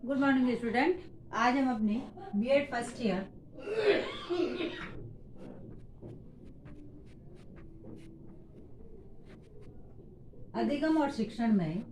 Good morning student. आज हम अपने बीएड फर्स्ट ईयर अधिगम और शिक्षण में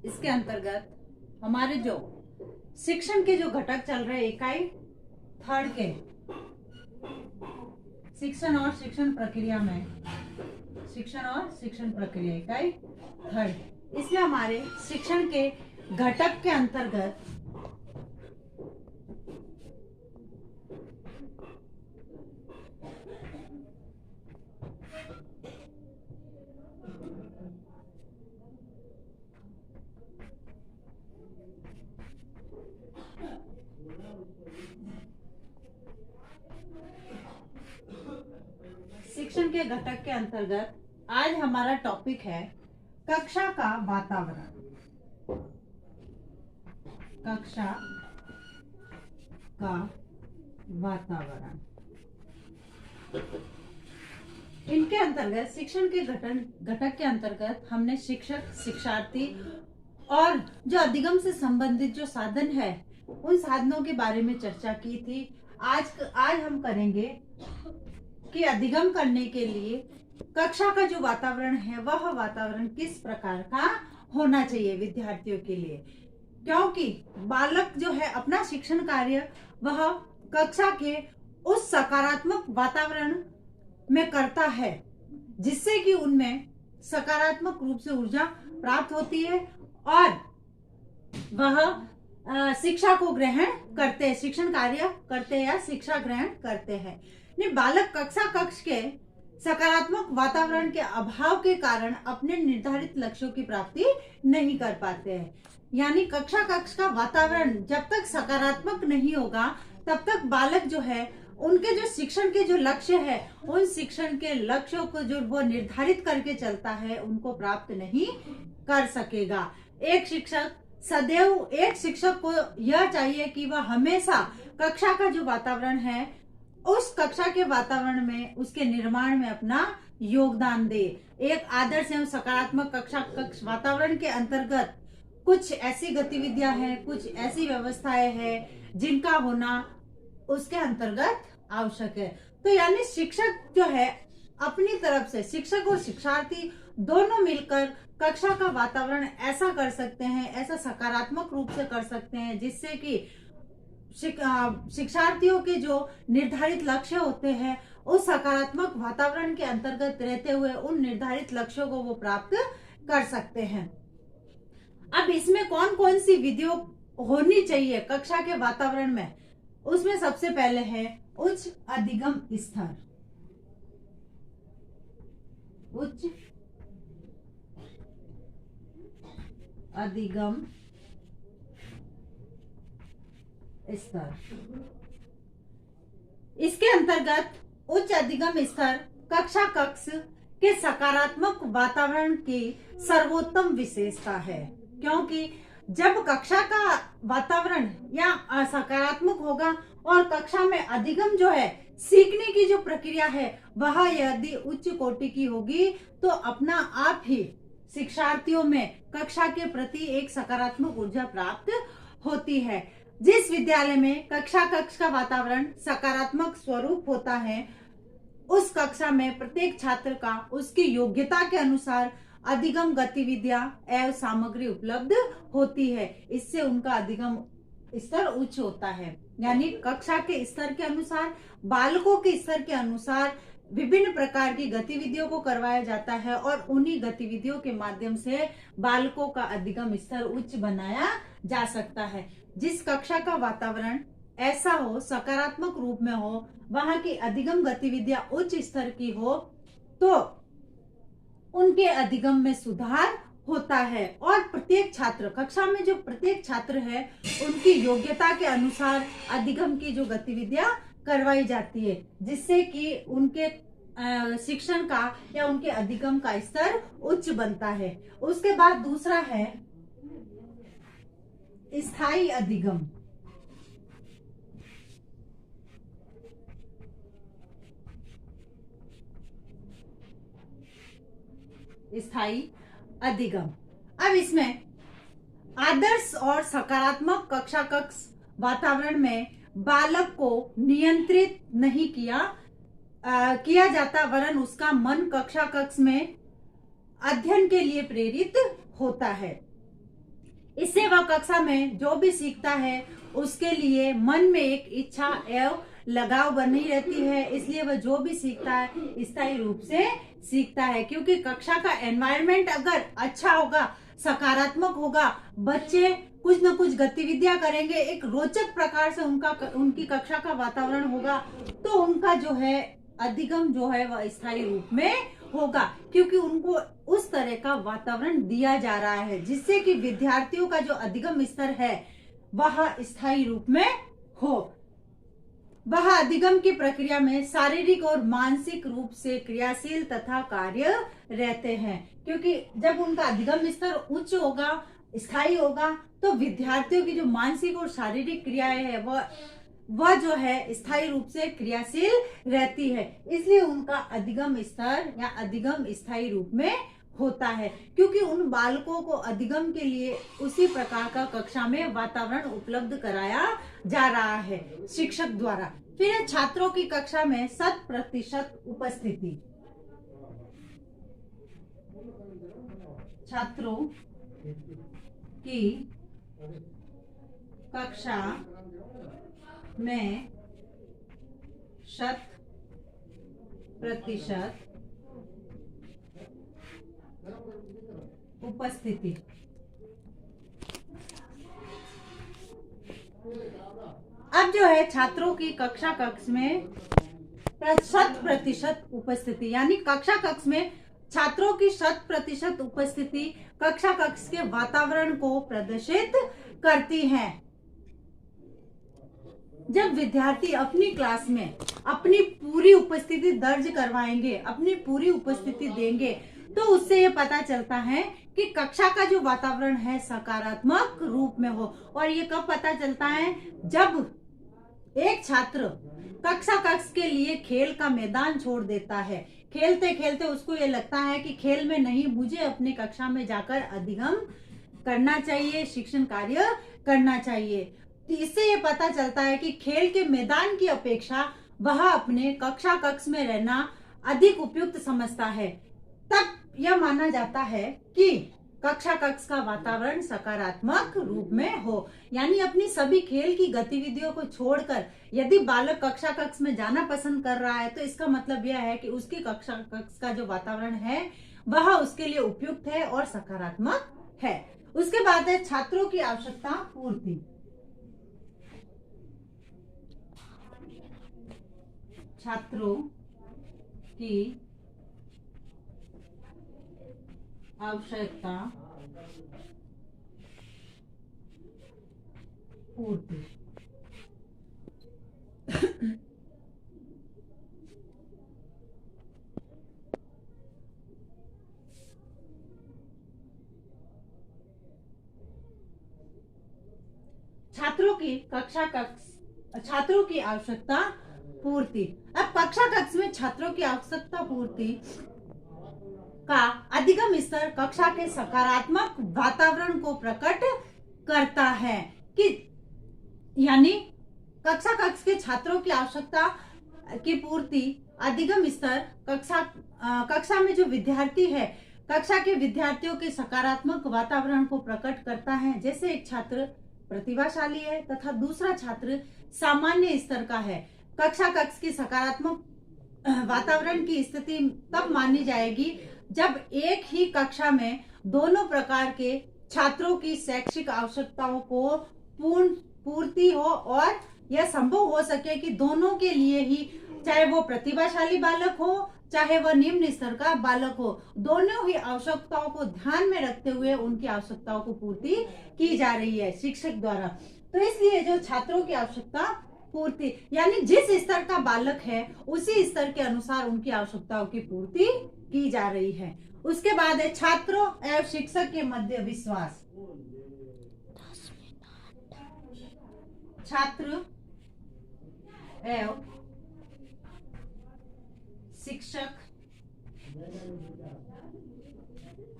इसके अंतर्गत हमारे जो शिक्षण के जो घटक चल रहे इकाई थर्ड के शिक्षण और शिक्षण प्रक्रिया में शिक्षण प्रक्रिया इकाई थर्ड, इसमें हमारे शिक्षण के घटक के अंतर्गत शिक्षण के घटक के अंतर्गत आज हमारा टॉपिक है कक्षा का वातावरण। कक्षा का वातावरण, इनके अंतर्गत शिक्षण के घटक के अंतर्गत हमने शिक्षक, शिक्षार्थी और जो अधिगम से संबंधित जो साधन है उन साधनों के बारे में चर्चा की थी। आज हम करेंगे कि अधिगम करने के लिए कक्षा का जो वातावरण है वह वातावरण किस प्रकार का होना चाहिए विद्यार्थियों के लिए, क्योंकि बालक जो है अपना शिक्षण कार्य वह कक्षा के उस सकारात्मक वातावरण में करता है जिससे कि उनमें सकारात्मक रूप से ऊर्जा प्राप्त होती है और वह शिक्षा को ग्रहण करते हैं, शिक्षण कार्य करते हैं या शिक्षा ग्रहण करते हैं। बालक कक्ष के सकारात्मक वातावरण के अभाव के कारण अपने निर्धारित लक्ष्यों की प्राप्ति नहीं कर पाते हैं। यानी कक्ष का वातावरण जब तक सकारात्मक नहीं होगा तब तक बालक जो है उनके जो शिक्षण के जो लक्ष्य है उन शिक्षण के लक्ष्यों को जो वो निर्धारित करके चलता है उनको प्राप्त नहीं कर सकेगा। एक शिक्षक को यह चाहिए कि वह हमेशा कक्षा का जो वातावरण है उस कक्षा के वातावरण में उसके निर्माण में अपना योगदान दे। एक आदर्श एवं सकारात्मक कक्ष वातावरण के अंतर्गत कुछ ऐसी गतिविधियां हैं, कुछ ऐसी व्यवस्थाएं हैं जिनका होना उसके अंतर्गत आवश्यक है। तो यानी शिक्षक जो है अपनी तरफ से, शिक्षक और शिक्षार्थी दोनों मिलकर कक्षा का वातावरण ऐसा कर सकते हैं, ऐसा सकारात्मक रूप से कर सकते हैं जिससे कि शिक्षार्थियों के जो निर्धारित लक्ष्य होते हैं उस सकारात्मक वातावरण के अंतर्गत रहते हुए उन निर्धारित लक्ष्यों को वो प्राप्त कर सकते हैं। अब इसमें कौन कौन सी विधियों होनी चाहिए कक्षा के वातावरण में, उसमें सबसे पहले है उच्च अधिगम स्तर। उच्च अधिगम स्तर, इसके अंतर्गत उच्च अधिगम स्तर कक्षा के सकारात्मक वातावरण की सर्वोत्तम विशेषता है, क्योंकि जब कक्षा का वातावरण या सकारात्मक होगा और कक्षा में अधिगम जो है सीखने की जो प्रक्रिया है वह यदि उच्च कोटि की होगी तो अपना आप ही शिक्षार्थियों में कक्षा के प्रति एक सकारात्मक ऊर्जा प्राप्त होती है। जिस विद्यालय में कक्षा का वातावरण सकारात्मक स्वरूप होता है उस कक्षा में प्रत्येक छात्र का उसकी योग्यता के अनुसार अधिगम गतिविधियां एवं सामग्री उपलब्ध होती है। इससे उनका अधिगम स्तर उच्च होता है। यानी कक्षा के स्तर के अनुसार, बालकों के स्तर के अनुसार विभिन्न प्रकार की गतिविधियों को करवाया जाता है और उन्हीं गतिविधियों के माध्यम से बालकों का अधिगम स्तर उच्च बनाया जा सकता है। जिस कक्षा का वातावरण ऐसा हो, सकारात्मक रूप में हो, वहां की अधिगम गतिविधियां उच्च स्तर की हो तो उनके अधिगम में सुधार होता है और प्रत्येक छात्र, कक्षा में जो प्रत्येक छात्र है उनकी योग्यता के अनुसार अधिगम की जो गतिविधियां करवाई जाती है जिससे कि उनके शिक्षण का या उनके अधिगम का स्तर उच्च बनता है। उसके बाद दूसरा है स्थायी अधिगम। स्थायी अधिगम। अब इसमें आदर्श और सकारात्मक कक्षा कक्ष वातावरण में बालक को नियंत्रित नहीं किया जाता, वरन उसका मन कक्षा कक्ष में अध्ययन के लिए प्रेरित होता है। इससे वह कक्षा में जो भी सीखता है उसके लिए मन में एक इच्छा एवं लगाव बनी रहती है, इसलिए वह जो भी सीखता है स्थायी रूप से सीखता है। क्योंकि कक्षा का एनवायरनमेंट अगर अच्छा होगा, सकारात्मक होगा, बच्चे कुछ न कुछ गतिविधियां करेंगे, एक रोचक प्रकार से उनकी कक्षा का वातावरण होगा, तो उनका जो है अधिगम जो है वह स्थायी रूप में होगा। क्योंकि उनको उस तरह का वातावरण दिया जा रहा है जिससे कि विद्यार्थियों का जो अधिगम स्तर है वह स्थायी रूप में हो। वह अधिगम की प्रक्रिया में शारीरिक और मानसिक रूप से क्रियाशील तथा कार्य रहते हैं। क्योंकि जब उनका अधिगम स्तर उच्च होगा, स्थायी होगा, तो विद्यार्थियों की जो मानसिक और शारीरिक क्रियाएं है वह जो है स्थायी रूप से क्रियाशील रहती है, इसलिए उनका अधिगम स्तर या अधिगम स्थायी रूप में होता है। क्योंकि उन बालकों को अधिगम के लिए उसी प्रकार का कक्षा में वातावरण उपलब्ध कराया जा रहा है शिक्षक द्वारा। फिर है छात्रों की कक्षा में 100% उपस्थिति। छात्रों की कक्षा में 100% उपस्थिति। अब जो है छात्रों की कक्षा कक्ष में 100% उपस्थिति, यानी कक्षा कक्ष में छात्रों की 100% उपस्थिति कक्षा कक्ष के वातावरण को प्रदर्शित करती है। जब विद्यार्थी अपनी क्लास में अपनी पूरी उपस्थिति दर्ज करवाएंगे, अपनी पूरी उपस्थिति देंगे, तो उससे ये पता चलता है कि कक्षा का जो वातावरण है सकारात्मक रूप में हो। और ये कब पता चलता है? जब एक छात्र कक्षा कक्ष के लिए खेल का मैदान छोड़ देता है, खेलते खेलते उसको ये लगता है कि खेल में नहीं, मुझे अपनी कक्षा में जाकर अधिगम करना चाहिए, शिक्षण कार्य करना चाहिए। तो इससे ये पता चलता है कि खेल के मैदान की अपेक्षा वह अपने कक्षा कक्ष में रहना अधिक उपयुक्त समझता है। तब यह माना जाता है कि कक्षा कक्ष का वातावरण सकारात्मक रूप में हो। यानी अपनी सभी खेल की गतिविधियों को छोड़कर यदि बालक कक्षा कक्ष में जाना पसंद कर रहा है, तो इसका मतलब यह है कि उसकी कक्षा कक्ष का जो वातावरण है वह उसके लिए उपयुक्त है और सकारात्मक है। उसके बाद है छात्रों की आवश्यकता पूर्ति। छात्रों की आवश्यकता पूर्ति। छात्रों की आवश्यकता पूर्ति। अब कक्षा कक्ष में छात्रों की आवश्यकता पूर्ति का अधिगम स्तर कक्षा के सकारात्मक वातावरण को प्रकट करता है कि यानी कक्षा कक्ष के छात्रों की आवश्यकता की पूर्ति अधिगम स्तर कक्षा में जो विद्यार्थी है, कक्षा के विद्यार्थियों के सकारात्मक वातावरण को प्रकट करता है। जैसे एक छात्र प्रतिभाशाली है तथा दूसरा छात्र सामान्य स्तर का है। कक्षा कक्ष की सकारात्मक वातावरण की स्थिति तब मानी जाएगी जब एक ही कक्षा में दोनों प्रकार के छात्रों की शैक्षिक आवश्यकताओं को पूर्ति हो और यह संभव हो सके कि दोनों के लिए ही, चाहे वो प्रतिभाशाली बालक हो चाहे वह निम्न स्तर का बालक हो, दोनों ही आवश्यकताओं को ध्यान में रखते हुए उनकी आवश्यकताओं को पूर्ति की जा रही है शिक्षक द्वारा। तो इसलिए जो छात्रों की आवश्यकता पूर्ति यानी जिस स्तर का बालक है उसी स्तर के अनुसार उनकी आवश्यकताओं की पूर्ति की जा रही है। उसके बाद है छात्रों एवं शिक्षक के मध्य विश्वास। छात्र एवं शिक्षक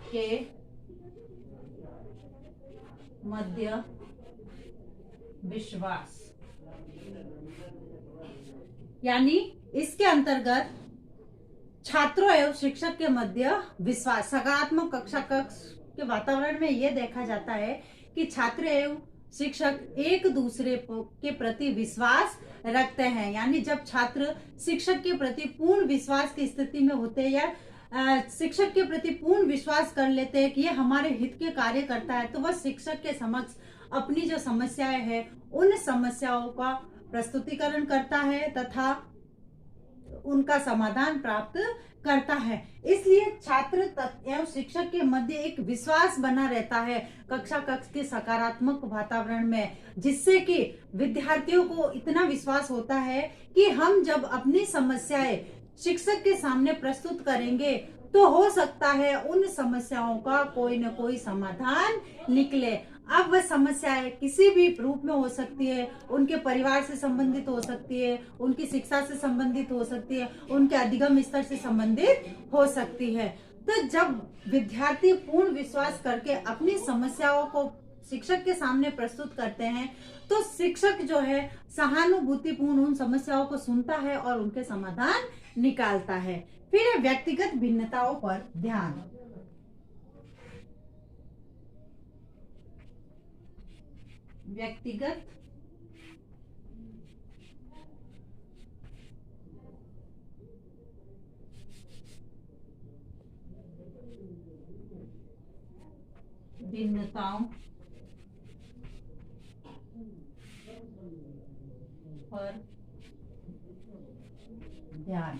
के मध्य विश्वास, यानी इसके अंतर्गत छात्रों एवं शिक्षक के मध्य विश्वास, सकारात्मक कक्षा कक्ष के वातावरण में यह देखा जाता है कि छात्र एवं शिक्षक एक दूसरे के प्रति विश्वास रखते हैं। यानी जब छात्र शिक्षक के प्रति पूर्ण विश्वास की स्थिति में होते हैं या शिक्षक के प्रति पूर्ण विश्वास कर लेते हैं कि ये हमारे हित के कार्य करता है, तो वह शिक्षक के समक्ष अपनी जो समस्याएं हैं उन समस्याओं का प्रस्तुतिकरण करता है तथा उनका समाधान प्राप्त करता है। इसलिए छात्र एवं शिक्षक के मध्य एक विश्वास बना रहता है कक्षा कक्ष के सकारात्मक वातावरण में, जिससे कि विद्यार्थियों को इतना विश्वास होता है कि हम जब अपनी समस्याएं शिक्षक के सामने प्रस्तुत करेंगे तो हो सकता है उन समस्याओं का कोई न कोई समाधान निकले। अब वह समस्याएं किसी भी रूप में हो सकती है, उनके परिवार से संबंधित हो सकती है, उनकी शिक्षा से संबंधित हो सकती है, उनके अधिगम स्तर से संबंधित हो सकती है। तो जब विद्यार्थी पूर्ण विश्वास करके अपनी समस्याओं को शिक्षक के सामने प्रस्तुत करते हैं तो शिक्षक जो है सहानुभूतिपूर्ण उन समस्याओं को सुनता है और उनके समाधान निकालता है। फिर है व्यक्तिगत भिन्नताओं पर ध्यान। व्यक्तिगत भिन्नताओं पर ध्यान,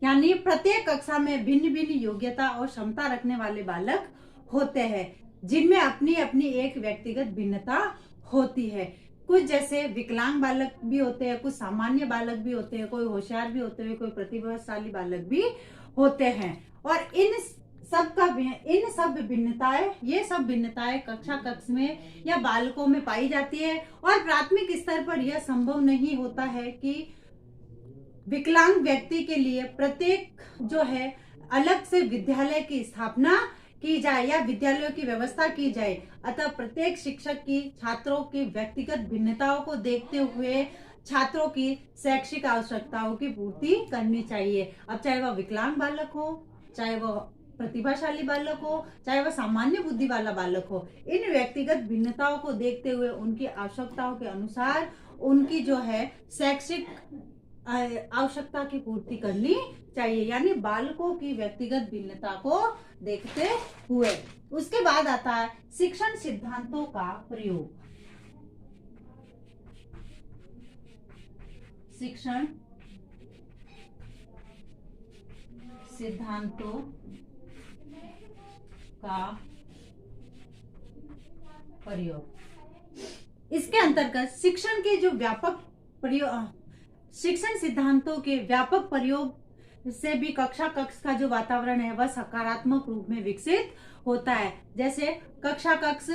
यानी प्रत्येक कक्षा में भिन्न भिन्न योग्यता और क्षमता रखने वाले बालक होते हैं जिनमें अपनी अपनी एक व्यक्तिगत भिन्नता होती है। कुछ जैसे विकलांग बालक भी होते हैं, कुछ सामान्य बालक भी होते हैं, कोई होशियार भी होते हैं, कोई प्रतिभाशाली बालक भी होते हैं। और इन सब भिन्नताएं, ये सब भिन्नताएं कक्षा कक्ष में या बालकों में पाई जाती है। और प्राथमिक स्तर पर यह संभव नहीं होता है कि विकलांग व्यक्ति के लिए प्रत्येक जो है अलग से विद्यालय की स्थापना की जाए या विद्यालयों की व्यवस्था की जाए। अतः प्रत्येक शिक्षक की छात्रों की व्यक्तिगत भिन्नताओं को देखते हुए छात्रों की शैक्षिक आवश्यकताओं की पूर्ति करनी चाहिए। अब चाहे वह विकलांग बालक हो, चाहे वह प्रतिभाशाली बालक हो, चाहे वह सामान्य बुद्धि वाला बालक हो, इन व्यक्तिगत भिन्नताओं को देखते हुए उनकी आवश्यकताओं के अनुसार उनकी जो है शैक्षिक आवश्यकता की पूर्ति करनी चाहिए। यानी बालकों की व्यक्तिगत भिन्नता को देखते हुए। उसके बाद आता है शिक्षण सिद्धांतों का प्रयोग। शिक्षण सिद्धांतों का प्रयोग। इसके अंतर्गत शिक्षण के जो व्यापक प्रयोग, शिक्षण सिद्धांतों के व्यापक प्रयोग से भी कक्षा कक्ष का जो वातावरण है वह सकारात्मक रूप में विकसित होता है। जैसे कक्षा कक्ष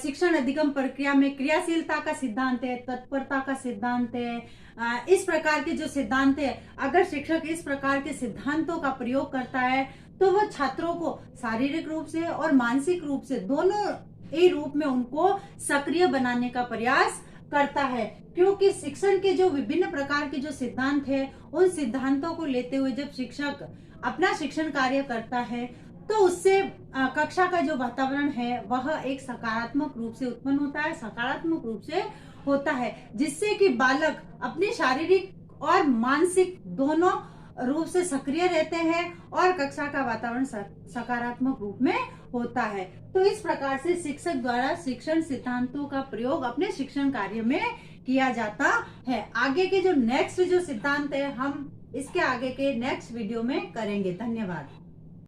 शिक्षण अधिगम प्रक्रिया में क्रियाशीलता का सिद्धांत है, तत्परता का सिद्धांत है। इस प्रकार के जो सिद्धांत है, अगर शिक्षक इस प्रकार के सिद्धांतों का प्रयोग करता है तो वह छात्रों को शारीरिक रूप से और मानसिक रूप से दोनों ही रूप में उनको सक्रिय बनाने का प्रयास करता है। क्योंकि शिक्षण के जो विभिन्न प्रकार के जो सिद्धांत है, उन सिद्धांतों को लेते हुए जब शिक्षक अपना शिक्षण कार्य करता है तो उससे कक्षा का जो वातावरण है वह एक सकारात्मक रूप से उत्पन्न होता है, सकारात्मक रूप से होता है, जिससे कि बालक अपने शारीरिक और मानसिक दोनों रूप से सक्रिय रहते हैं और कक्षा का वातावरण सकारात्मक रूप में होता है। तो इस प्रकार से शिक्षक द्वारा शिक्षण सिद्धांतों का प्रयोग अपने शिक्षण कार्य में किया जाता है। आगे के जो नेक्स्ट जो सिद्धांत है हम इसके आगे के नेक्स्ट वीडियो में करेंगे। धन्यवाद।